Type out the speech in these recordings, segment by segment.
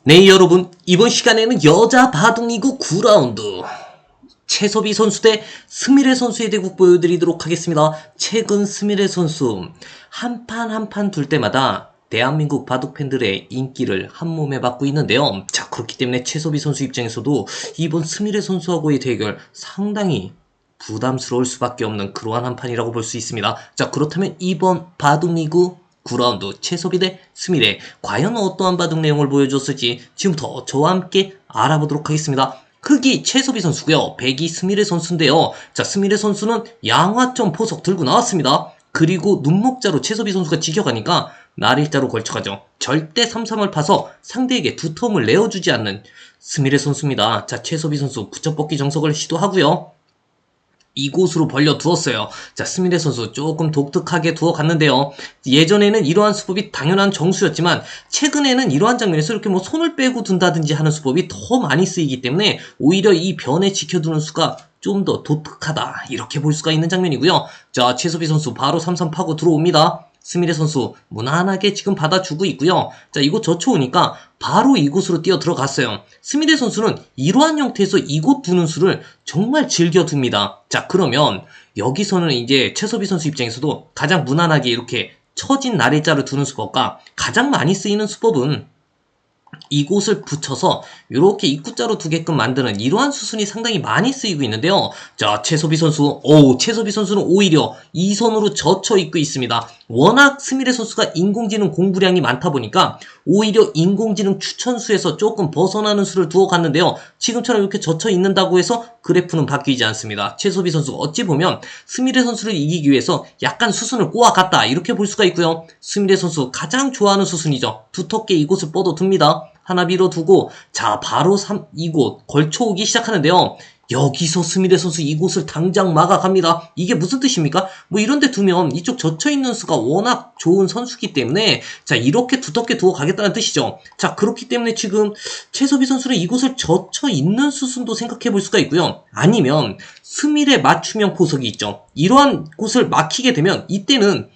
네, 여러분, 이번 시간에는 여자 바둑리그 9라운드 최소비 선수 대 스미레 선수의 대국 보여드리도록 하겠습니다. 최근 스미레 선수 한 판 한 판 둘 때마다 대한민국 바둑 팬들의 인기를 한몸에 받고 있는데요. 자, 그렇기 때문에 최소비 선수 입장에서도 이번 스미레 선수하고의 대결 상당히 부담스러울 수밖에 없는 그러한 한 판이라고 볼 수 있습니다. 자, 그렇다면 이번 바둑리그 9라운드 최소비 대 스미레 과연 어떠한 바둑 내용을 보여줬을지 지금부터 저와 함께 알아보도록 하겠습니다. 흑이 최소비 선수고요. 백이 스미레 선수인데요. 자, 스미레 선수는 양화점 포석 들고 나왔습니다. 그리고 눈목자로 최소비 선수가 지켜가니까 날일자로 걸쳐가죠. 절대 3-3을 파서 상대에게 두텀을 내어주지 않는 스미레 선수입니다. 자, 최소비 선수 붙여뻗기 정석을 시도하고요. 이곳으로 벌려 두었어요. 자, 스미레 선수 조금 독특하게 두어갔는데요. 예전에는 이러한 수법이 당연한 정수였지만 최근에는 이러한 장면에서 이렇게 뭐 손을 빼고 둔다든지 하는 수법이 더 많이 쓰이기 때문에 오히려 이 변에 지켜두는 수가 좀 더 독특하다 이렇게 볼 수가 있는 장면이고요. 자, 최소비 선수 바로 3-3 파고 들어옵니다. 스미레 선수 무난하게 지금 받아주고 있고요. 자, 이곳 젖혀오니까 바로 이곳으로 뛰어 들어갔어요. 스미레 선수는 이러한 형태에서 이곳 두는 수를 정말 즐겨둡니다. 자, 그러면 여기서는 이제 최소비 선수 입장에서도 가장 무난하게 이렇게 처진 날일자를 두는 수법과 가장 많이 쓰이는 수법은 이곳을 붙여서 이렇게 입구자로 두게끔 만드는 이러한 수순이 상당히 많이 쓰이고 있는데요. 자, 최소비 선수, 최소비 선수는 오히려 이 선으로 젖혀 있고 있습니다. 워낙 스미레 선수가 인공지능 공부량이 많다 보니까 오히려 인공지능 추천수에서 조금 벗어나는 수를 두어 갔는데요. 지금처럼 이렇게 젖혀 있는다고 해서 그래프는 바뀌지 않습니다. 최소비 선수가 어찌 보면 스미레 선수를 이기기 위해서 약간 수순을 꼬아갔다 이렇게 볼 수가 있고요. 스미레 선수 가장 좋아하는 수순이죠. 두텁게 이곳을 뻗어둡니다. 하나 밀어두고 자, 바로 이곳 걸쳐오기 시작하는데요. 여기서 스미레 선수 이곳을 당장 막아갑니다. 이게 무슨 뜻입니까? 뭐 이런데 두면 이쪽 젖혀있는 수가 워낙 좋은 선수기 때문에 자, 이렇게 두텁게 두어 가겠다는 뜻이죠. 자, 그렇기 때문에 지금 최소비 선수는 이곳을 젖혀있는 수순도 생각해 볼 수가 있고요. 아니면 스미레 맞춤형 포석이 있죠. 이러한 곳을 막히게 되면 이때는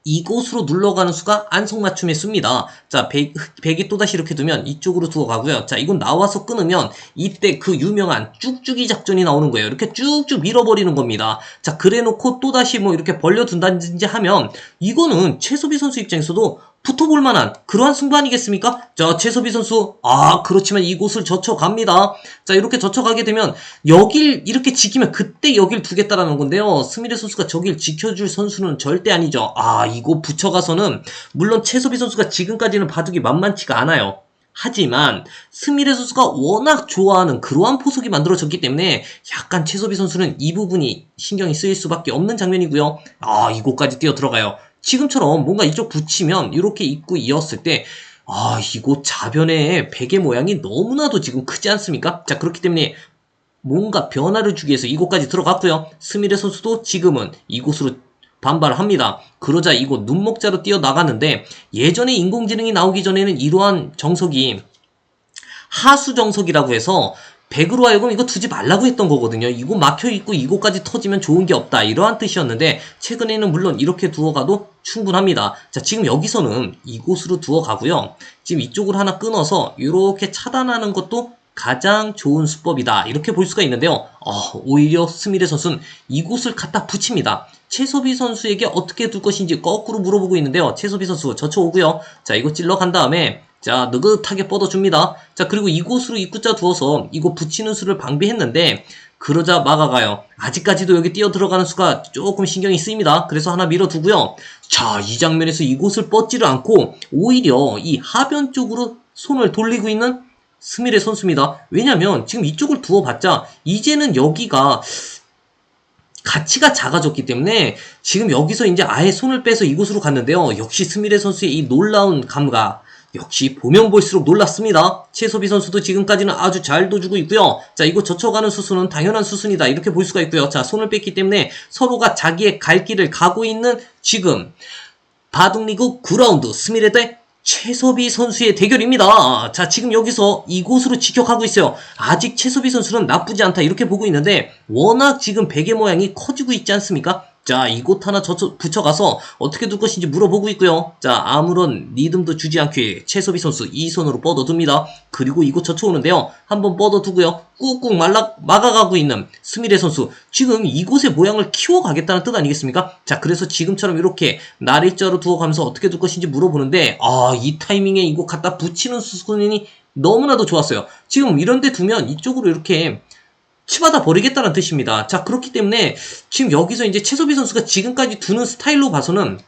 이곳으로 눌러가는 수가 안성맞춤의 수입니다. 자, 백이 또다시 이렇게 두면 이쪽으로 두어 가고요. 자, 이건 나와서 끊으면 이때 그 유명한 쭉쭉이 작전이 나오는 거예요. 이렇게 쭉쭉 밀어버리는 겁니다. 자, 그래 놓고 또다시 뭐 이렇게 벌려둔다든지 하면 이거는 최소비 선수 입장에서도 붙어볼 만한 그러한 승부 아니겠습니까? 자, 최소비 선수, 그렇지만 이곳을 젖혀갑니다. 자, 이렇게 젖혀가게 되면 여길 이렇게 지키면 그때 여길 두겠다라는 건데요. 스미레 선수가 저길 지켜줄 선수는 절대 아니죠. 이거 붙여가서는 물론 최소비 선수가 지금까지는 바둑이 만만치가 않아요. 하지만 스미레 선수가 워낙 좋아하는 그러한 포석이 만들어졌기 때문에 약간 최소비 선수는 이 부분이 신경이 쓰일 수밖에 없는 장면이고요. 이곳까지 뛰어 들어가요. 지금처럼 뭔가 이쪽 붙이면 이렇게 입구 이었을 때 이곳 좌변의 베개 모양이 너무나도 지금 크지 않습니까? 자, 그렇기 때문에 뭔가 변화를 주기 위해서 이곳까지 들어갔고요. 스미레 선수도 지금은 이곳으로 반발을 합니다. 그러자 이곳 눈목자로 뛰어나갔는데 예전에 인공지능이 나오기 전에는 이러한 정석이 하수 정석이라고 해서 백으로 하여금 이거 두지 말라고 했던 거거든요. 이거 막혀있고 이곳까지 터지면 좋은 게 없다 이러한 뜻이었는데 최근에는 물론 이렇게 두어가도 충분합니다. 자, 지금 여기서는 이곳으로 두어가고요. 지금 이쪽으로 하나 끊어서 이렇게 차단하는 것도 가장 좋은 수법이다 이렇게 볼 수가 있는데요. 오히려 스미레 선수는 이곳을 갖다 붙입니다. 최소비 선수에게 어떻게 둘 것인지 거꾸로 물어보고 있는데요. 최소비 선수 젖혀오고요. 자, 이거 찔러 간 다음에 자, 느긋하게 뻗어줍니다. 자, 그리고 이곳으로 입구자 두어서 이곳 붙이는 수를 방비했는데 그러자 막아가요. 아직까지도 여기 뛰어 들어가는 수가 조금 신경이 쓰입니다. 그래서 하나 밀어두고요. 자, 이 장면에서 이곳을 뻗지를 않고 오히려 이 하변 쪽으로 손을 돌리고 있는 스미레 선수입니다. 왜냐면 지금 이쪽을 두어봤자 이제는 여기가 가치가 작아졌기 때문에 지금 여기서 이제 아예 손을 빼서 이곳으로 갔는데요. 역시 스미레 선수의 이 놀라운 감각 역시 보면 볼수록 놀랍습니다. 최소비 선수도 지금까지는 아주 잘 둬주고 있고요. 자, 이거 젖혀가는 수순은 당연한 수순이다 이렇게 볼 수가 있고요. 자, 손을 뺐기 때문에 서로가 자기의 갈 길을 가고 있는 지금 바둑리그 9라운드 스미레 대 최소비 선수의 대결입니다. 자, 지금 여기서 이곳으로 지켜가고 있어요. 아직 최소비 선수는 나쁘지 않다 이렇게 보고 있는데 워낙 지금 베개 모양이 커지고 있지 않습니까? 자, 이곳 하나 붙여가서 어떻게 둘 것인지 물어보고 있고요. 자, 아무런 리듬도 주지 않게 최소비 선수 2손으로 뻗어둡니다. 그리고 이곳 젖혀오는데요. 한번 뻗어두고요. 꾹꾹 막아가고 있는 스미레 선수. 지금 이곳의 모양을 키워가겠다는 뜻 아니겠습니까? 자, 그래서 지금처럼 이렇게 날일자로 두어가면서 어떻게 둘 것인지 물어보는데, 이 타이밍에 이거 갖다 붙이는 수순이 너무나도 좋았어요. 지금 이런데 두면 이쪽으로 이렇게 치받아 버리겠다는 뜻입니다. 자, 그렇기 때문에 지금 여기서 이제 최소비 선수가 지금까지 두는 스타일로 봐서는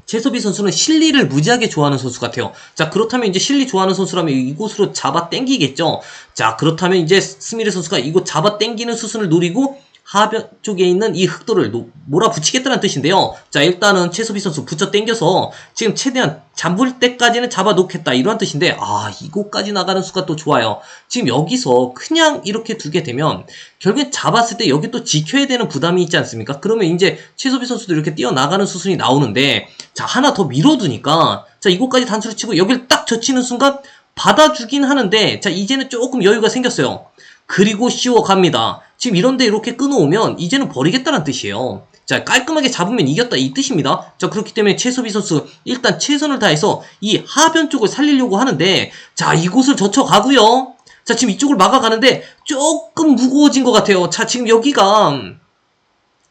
최소비 선수는 실리를 무지하게 좋아하는 선수 같아요. 자, 그렇다면 이제 실리 좋아하는 선수라면 이곳으로 잡아 당기겠죠. 자, 그렇다면 이제 스미레 선수가 이곳 잡아 당기는 수순을 노리고 하변 쪽에 있는 이 흑돌을 몰아붙이겠다는 뜻인데요. 자, 일단은 최소비 선수 붙여 당겨서 지금 최대한 잠볼 때까지는 잡아놓겠다 이런 뜻인데, 이곳까지 나가는 수가 또 좋아요. 지금 여기서 그냥 이렇게 두게 되면 결국엔 잡았을 때 여기 또 지켜야 되는 부담이 있지 않습니까? 그러면 이제 최소비 선수도 이렇게 뛰어나가는 수순이 나오는데, 자, 하나 더 밀어두니까, 자, 이곳까지 단수를 치고 여기를 딱 젖히는 순간 받아주긴 하는데, 자, 이제는 조금 여유가 생겼어요. 그리고 씌워갑니다. 지금 이런데 이렇게 끊어오면 이제는 버리겠다는 뜻이에요. 자, 깔끔하게 잡으면 이겼다 이 뜻입니다. 자, 그렇기 때문에 최소비 선수 일단 최선을 다해서 이 하변 쪽을 살리려고 하는데, 자, 이곳을 젖혀가고요. 자, 지금 이쪽을 막아가는데 조금 무거워진 것 같아요. 자, 지금 여기가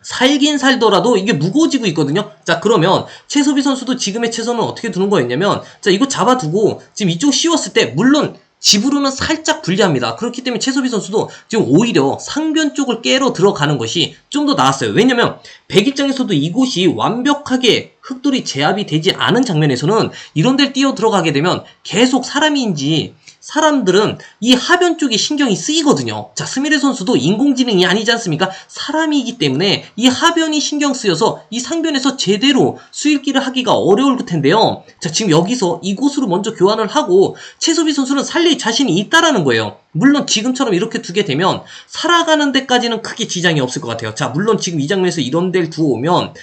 살긴 살더라도 이게 무거워지고 있거든요. 자, 그러면 최소비 선수도 지금의 최선은 어떻게 두는 거였냐면, 자, 이거 잡아두고 지금 이쪽 씌웠을 때 물론 집으로는 살짝 불리합니다. 그렇기 때문에 최소비 선수도 지금 오히려 상변 쪽을 깨러 들어가는 것이 좀 더 나았어요. 왜냐면 백 입장에서도 이곳이 완벽하게 흑돌이 제압이 되지 않은 장면에서는 이런 데를 뛰어 들어가게 되면 계속 사람들은 이 하변 쪽에 신경이 쓰이거든요. 자, 스미레 선수도 인공지능이 아니지 않습니까? 사람이기 때문에 이 하변이 신경 쓰여서 이 상변에서 제대로 수일기를 하기가 어려울 텐데요. 자, 지금 여기서 이곳으로 먼저 교환을 하고 최소비 선수는 살릴 자신이 있다라는 거예요. 물론 지금처럼 이렇게 두게 되면 살아가는 데까지는 크게 지장이 없을 것 같아요. 자, 물론 지금 이 장면에서 이런 데를 두어오면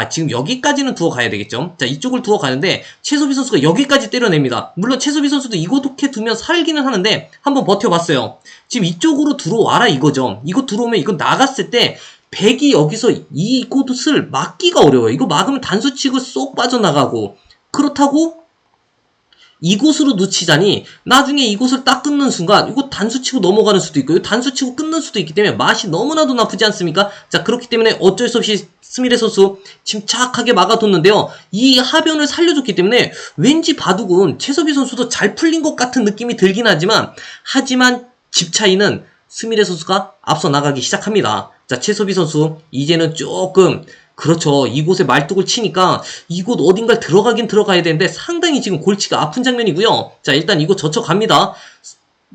지금 여기까지는 두어 가야 되겠죠. 자, 이쪽을 두어 가는데 최소비 선수가 여기까지 때려냅니다. 물론 최소비 선수도 이렇게 두면 살기는 하는데 한번 버텨봤어요. 지금 이쪽으로 들어와라 이거죠. 이거 들어오면 이거 나갔을 때 백이 여기서 이곳을 막기가 어려워요. 이거 막으면 단수 치고 쏙 빠져나가고, 그렇다고 이곳으로 놓치자니 나중에 이곳을 딱 끊는 순간 이거 단수 치고 넘어가는 수도 있고 단수 치고 끊는 수도 있기 때문에 맛이 너무나도 나쁘지 않습니까? 자, 그렇기 때문에 어쩔 수 없이 스미레 선수 침착하게 막아뒀는데요. 이 하변을 살려줬기 때문에 왠지 바둑은 최소비 선수도 잘 풀린 것 같은 느낌이 들긴 하지만 집 차이는 스미레 선수가 앞서 나가기 시작합니다. 자, 최소비 선수 이제는 조금, 그렇죠, 이곳에 말뚝을 치니까 이곳 어딘가를 들어가긴 들어가야 되는데 상당히 지금 골치가 아픈 장면이고요. 자, 일단 이곳 젖혀갑니다.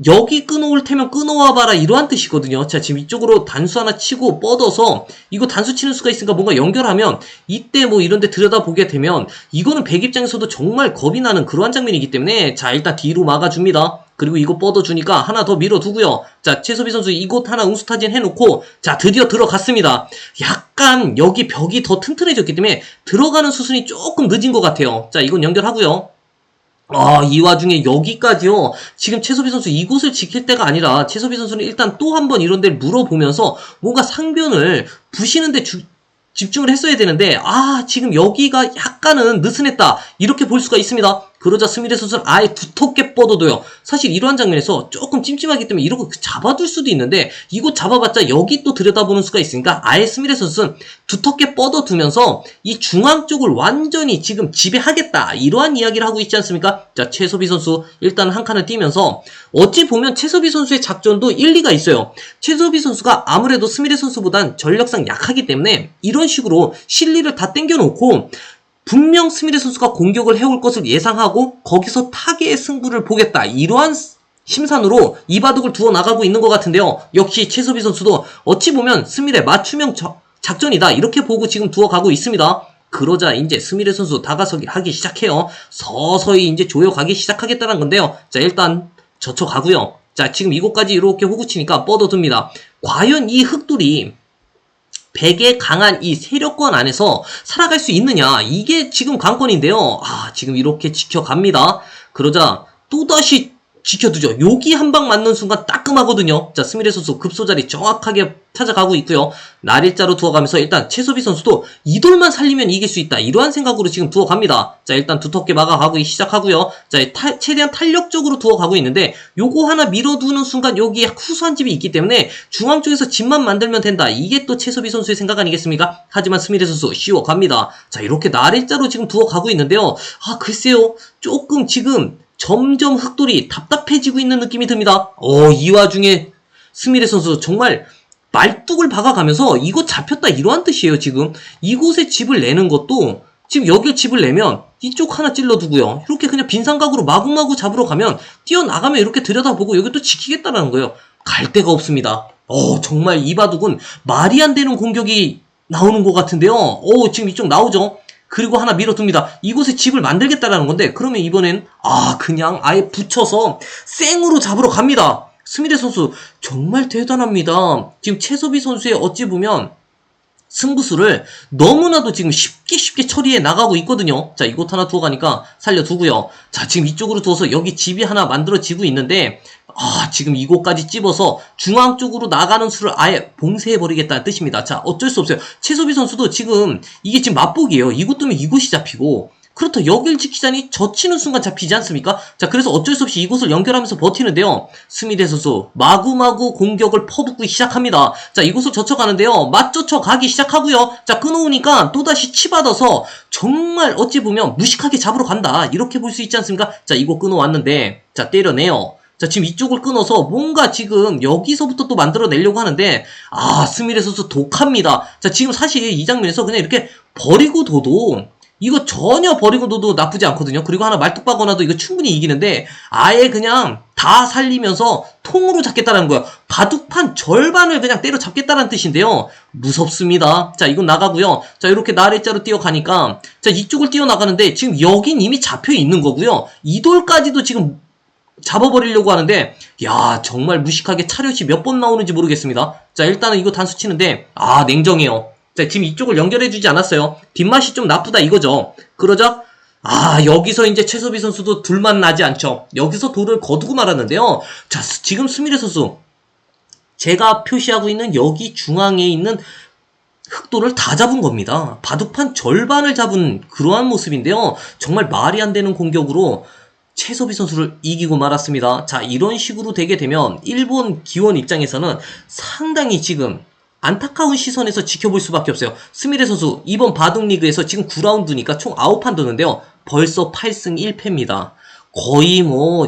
여기 끊어올 테면 끊어와봐라 이러한 뜻이거든요. 자, 지금 이쪽으로 단수 하나 치고 뻗어서 이거 단수 치는 수가 있으니까 뭔가 연결하면 이때 뭐 이런데 들여다보게 되면 이거는 백 입장에서도 정말 겁이 나는 그러한 장면이기 때문에, 자, 일단 뒤로 막아줍니다. 그리고 이거 뻗어주니까 하나 더 밀어두고요. 자, 최소비 선수 이곳 하나 응수타진 해놓고, 자, 드디어 들어갔습니다. 약간 여기 벽이 더 튼튼해졌기 때문에 들어가는 수순이 조금 늦은 것 같아요. 자, 이건 연결하고요. 이 와중에 여기까지요. 지금 최소비 선수 이곳을 지킬 때가 아니라 최소비 선수는 일단 또 한 번 이런 데를 물어보면서 뭔가 상변을 부시는데 집중을 했어야 되는데, 지금 여기가 약간은 느슨했다 이렇게 볼 수가 있습니다. 그러자 스미레 선수는 아예 두텁게 뻗어도요. 사실 이러한 장면에서 조금 찜찜하기 때문에 이러고 잡아둘 수도 있는데, 이거 잡아봤자 여기 또 들여다보는 수가 있으니까 아예 스미레 선수는 두텁게 뻗어두면서 이 중앙 쪽을 완전히 지금 지배하겠다 이러한 이야기를 하고 있지 않습니까? 자, 최소비 선수 일단 한 칸을 뛰면서 어찌 보면 최소비 선수의 작전도 일리가 있어요. 최소비 선수가 아무래도 스미레 선수보단 전력상 약하기 때문에 이런 식으로 실리를 다 땡겨놓고 분명 스미레 선수가 공격을 해올 것을 예상하고 거기서 타계의 승부를 보겠다 이러한 심산으로 이 바둑을 두어 나가고 있는 것 같은데요. 역시 최소비 선수도 어찌 보면 스미레 맞춤형 작전이다 이렇게 보고 지금 두어 가고 있습니다. 그러자 이제 스미레 선수 다가서기 하기 시작해요. 서서히 이제 조여가기 시작하겠다는 건데요. 자, 일단 젖혀가고요. 자, 지금 이곳까지 이렇게 호구치니까 뻗어둡니다. 과연 이 흑돌이 백의 강한 이 세력권 안에서 살아갈 수 있느냐, 이게 지금 관건인데요. 지금 이렇게 지켜갑니다. 그러자 또다시 지켜두죠. 여기 한 방 맞는 순간 따끔하거든요. 자, 스미레 선수 급소자리 정확하게 찾아가고 있고요. 날일자로 두어가면서 일단 최소비 선수도 이 돌만 살리면 이길 수 있다. 이러한 생각으로 지금 두어갑니다. 자, 일단 두텁게 막아가고 시작하고요. 자, 최대한 탄력적으로 두어가고 있는데 요거 하나 밀어두는 순간 여기에 후수한 집이 있기 때문에 중앙 쪽에서 집만 만들면 된다. 이게 또 최소비 선수의 생각 아니겠습니까? 하지만 스미레 선수 씌워갑니다. 자, 이렇게 날일자로 지금 두어가고 있는데요. 아, 글쎄요. 조금 지금 점점 흑돌이 답답해지고 있는 느낌이 듭니다. 이 와중에 스미레 선수 정말 말뚝을 박아가면서 이거 잡혔다 이러한 뜻이에요. 지금 이곳에 집을 내는 것도 지금 여길 집을 내면 이쪽 하나 찔러두고요. 이렇게 그냥 빈상각으로 마구마구 잡으러 가면 뛰어나가면 이렇게 들여다보고 여기 또 지키겠다는 거예요. 갈 데가 없습니다. 정말 이 바둑은 말이 안 되는 공격이 나오는 것 같은데요. 지금 이쪽 나오죠. 그리고 하나 밀어둡니다. 이곳에 집을 만들겠다라는 건데 그러면 이번엔 그냥 아예 붙여서 생으로 잡으러 갑니다. 스미레 선수 정말 대단합니다. 지금 최소비 선수의 어찌 보면 승부수를 너무나도 지금 쉽게 처리해 나가고 있거든요. 자, 이곳 하나 두어가니까 살려두고요. 자, 지금 이쪽으로 두어서 여기 집이 하나 만들어지고 있는데 지금 이곳까지 찝어서 중앙 쪽으로 나가는 수를 아예 봉쇄해버리겠다는 뜻입니다. 자, 어쩔 수 없어요. 최소비 선수도 지금 이게 지금 맛보기예요. 이곳 뜨면 이곳이 잡히고 그렇다 여길 지키자니 젖히는 순간 잡히지 않습니까? 자, 그래서 어쩔 수 없이 이곳을 연결하면서 버티는데요. 스미레 선수 마구마구 공격을 퍼붓기 시작합니다. 자, 이곳을 젖혀가는데요. 맞젖혀 가기 시작하고요. 자, 끊어오니까 또다시 치받아서 정말 어찌 보면 무식하게 잡으러 간다. 이렇게 볼 수 있지 않습니까? 자, 이곳 끊어왔는데 자, 때려내요. 자, 지금 이쪽을 끊어서 뭔가 지금 여기서부터 또 만들어내려고 하는데 스미레 선수 독합니다. 자, 지금 사실 이 장면에서 그냥 이렇게 버리고 둬도 이거 전혀 버리고 둬도 나쁘지 않거든요. 그리고 하나 말뚝 박아놔도 이거 충분히 이기는데 아예 그냥 다 살리면서 통으로 잡겠다는 거야. 바둑판 절반을 그냥 때려 잡겠다는 뜻인데요. 무섭습니다. 자, 이건 나가고요. 자, 이렇게 나래자로 뛰어가니까 자, 이쪽을 뛰어나가는데 지금 여긴 이미 잡혀 있는 거고요. 이 돌까지도 지금 잡아버리려고 하는데 정말 무식하게 차렷이 몇 번 나오는지 모르겠습니다. 자, 일단은 이거 단수 치는데 냉정해요. 자, 지금 이쪽을 연결해주지 않았어요. 뒷맛이 좀 나쁘다 이거죠. 그러자 여기서 이제 최소비 선수도 둘만 나지 않죠. 여기서 돌을 거두고 말았는데요. 자, 지금 스미레 선수 제가 표시하고 있는 여기 중앙에 있는 흑돌을 다 잡은 겁니다. 바둑판 절반을 잡은 그러한 모습인데요. 정말 말이 안 되는 공격으로 최소비 선수를 이기고 말았습니다. 자, 이런 식으로 되게 되면 일본 기원 입장에서는 상당히 지금 안타까운 시선에서 지켜볼 수밖에 없어요. 스미레 선수 이번 바둑리그에서 지금 9라운드니까 총 9판 도는데요. 벌써 8승 1패입니다. 거의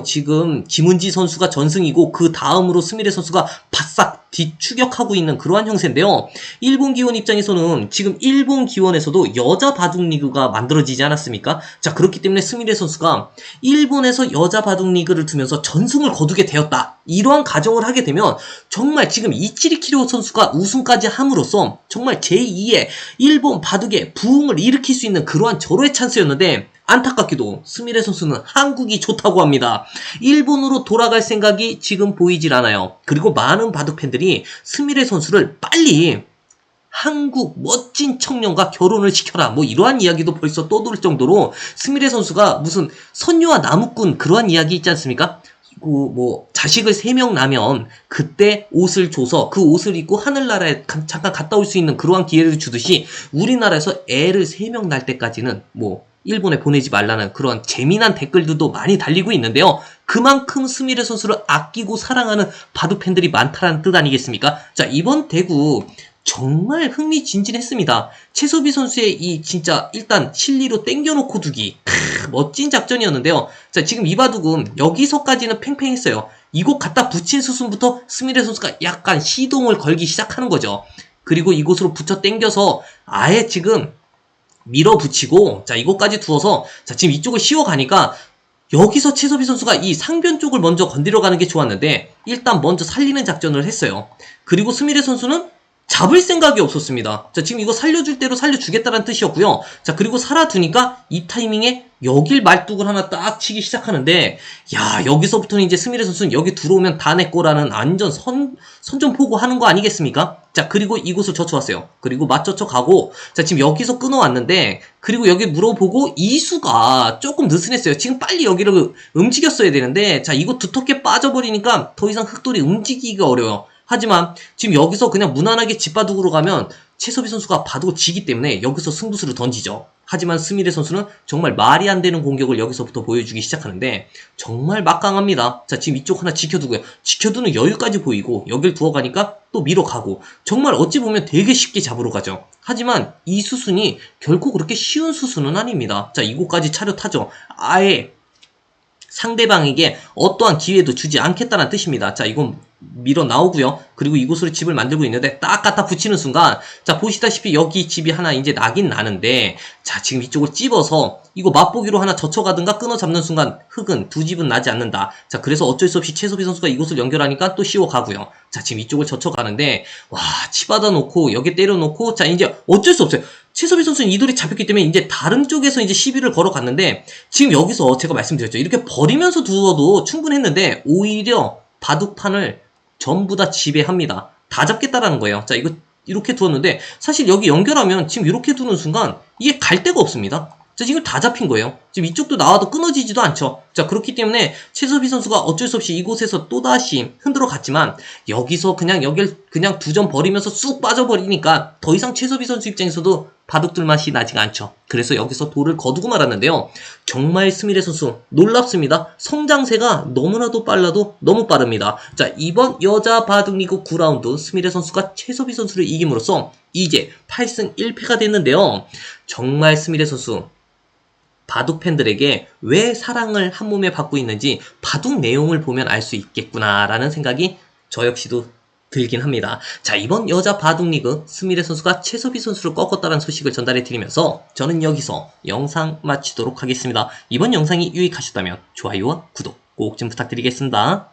지금 김은지 선수가 전승이고 그 다음으로 스미레 선수가 바싹 뒤추격하고 있는 그러한 형세인데요. 일본 기원 입장에서는 지금 일본 기원에서도 여자 바둑리그가 만들어지지 않았습니까? 자, 그렇기 때문에 스미레 선수가 일본에서 여자 바둑리그를 두면서 전승을 거두게 되었다. 이러한 가정을 하게 되면 정말 지금 이치리키료 선수가 우승까지 함으로써 정말 제2의 일본 바둑의 부흥을 일으킬 수 있는 그러한 절호의 찬스였는데 안타깝게도 스미레 선수는 한국이 좋다고 합니다. 일본으로 돌아갈 생각이 지금 보이질 않아요. 그리고 많은 바둑 팬들이 스미레 선수를 빨리 한국 멋진 청년과 결혼을 시켜라 이러한 이야기도 벌써 떠돌 정도로 스미레 선수가 무슨 선녀와 나무꾼 그러한 이야기 있지 않습니까? 자식을 3명 나면 그때 옷을 줘서 그 옷을 입고 하늘나라에 잠깐 갔다 올 수 있는 그러한 기회를 주듯이 우리나라에서 애를 3명 날 때까지는 일본에 보내지 말라는 그런 재미난 댓글들도 많이 달리고 있는데요. 그만큼 스미레 선수를 아끼고 사랑하는 바둑 팬들이 많다는 뜻 아니겠습니까? 자, 이번 대구 정말 흥미진진했습니다. 최소비 선수의 이 진짜 일단 실리로 땡겨놓고 두기 멋진 작전이었는데요. 자, 지금 이 바둑은 여기서까지는 팽팽했어요. 이곳 갖다 붙인 수순부터 스미레 선수가 약간 시동을 걸기 시작하는 거죠. 그리고 이곳으로 붙여 땡겨서 아예 지금 밀어붙이고 자, 이곳까지 두어서 자, 지금 이쪽을 씌워가니까 여기서 최소비 선수가 이 상변 쪽을 먼저 건드려 가는 게 좋았는데 일단 먼저 살리는 작전을 했어요. 그리고 스미레 선수는 잡을 생각이 없었습니다. 자, 지금 이거 살려줄 대로 살려주겠다는 뜻이었고요. 자, 그리고 살아두니까 이 타이밍에 여길 말뚝을 하나 딱 치기 시작하는데, 야, 여기서부터는 이제 스미레 선수는 여기 들어오면 다 내 거라는 완전 선전포고 하는 거 아니겠습니까? 자, 그리고 이곳을 젖혀왔어요. 그리고 맞젖혀 가고, 자, 지금 여기서 끊어왔는데, 그리고 여기 물어보고 이수가 조금 느슨했어요. 지금 빨리 여기를 움직였어야 되는데, 자, 이거 두텁게 빠져버리니까 더 이상 흑돌이 움직이기가 어려워요. 하지만 지금 여기서 그냥 무난하게 집바둑으로 가면 최섭이 선수가 바둑을 지기 때문에 여기서 승부수를 던지죠. 하지만 스미레 선수는 정말 말이 안 되는 공격을 여기서부터 보여주기 시작하는데 정말 막강합니다. 자, 지금 이쪽 하나 지켜두고요. 지켜두는 여유까지 보이고 여길 두어가니까 또 밀어가고 정말 어찌 보면 되게 쉽게 잡으러 가죠. 하지만 이 수순이 결코 그렇게 쉬운 수순은 아닙니다. 자, 이곳까지 차렷하죠. 아예 상대방에게 어떠한 기회도 주지 않겠다는 뜻입니다. 자, 이건 밀어 나오고요. 그리고 이곳으로 집을 만들고 있는데 딱 갖다 붙이는 순간, 자, 보시다시피 여기 집이 하나 이제 나긴 나는데, 자, 지금 이쪽을 찝어서 이거 맛보기로 하나 젖혀가든가 끊어 잡는 순간 흙은 두 집은 나지 않는다. 자, 그래서 어쩔 수 없이 최소비 선수가 이곳을 연결하니까 또 씌워가고요. 자, 지금 이쪽을 젖혀가는데, 와, 치받아 놓고 여기 때려놓고, 자, 이제 어쩔 수 없어요. 최소비 선수는 이 돌이 잡혔기 때문에 이제 다른 쪽에서 이제 시비를 걸어갔는데, 지금 여기서 제가 말씀드렸죠. 이렇게 버리면서 두어도 충분했는데, 오히려 바둑판을 전부 다 지배합니다. 다 잡겠다라는 거예요. 자, 이거 이렇게 두었는데 사실 여기 연결하면 지금 이렇게 두는 순간 이게 갈 데가 없습니다. 자, 지금 다 잡힌 거예요. 지금 이쪽도 나와도 끊어지지도 않죠. 자, 그렇기 때문에 최섭이 선수가 어쩔 수 없이 이곳에서 또다시 흔들어 갔지만 여기서 그냥 여길 그냥 두 점 버리면서 쑥 빠져버리니까 더 이상 최섭이 선수 입장에서도 바둑둘 맛이 나지가 않죠. 그래서 여기서 돌을 거두고 말았는데요. 정말 스미레 선수 놀랍습니다. 성장세가 너무나도 빨라도 너무 빠릅니다. 자, 이번 여자 바둑리그 9라운드 스미레 선수가 최섭이 선수를 이김으로써 이제 8승 1패가 됐는데요. 정말 스미레 선수 바둑 팬들에게 왜 사랑을 한 몸에 받고 있는지 바둑 내용을 보면 알 수 있겠구나라는 생각이 저 역시도 들긴 합니다. 자, 이번 여자 바둑 리그 스미레 선수가 최섭이 선수를 꺾었다는 소식을 전달해 드리면서 저는 여기서 영상 마치도록 하겠습니다. 이번 영상이 유익하셨다면 좋아요와 구독 꼭 좀 부탁드리겠습니다.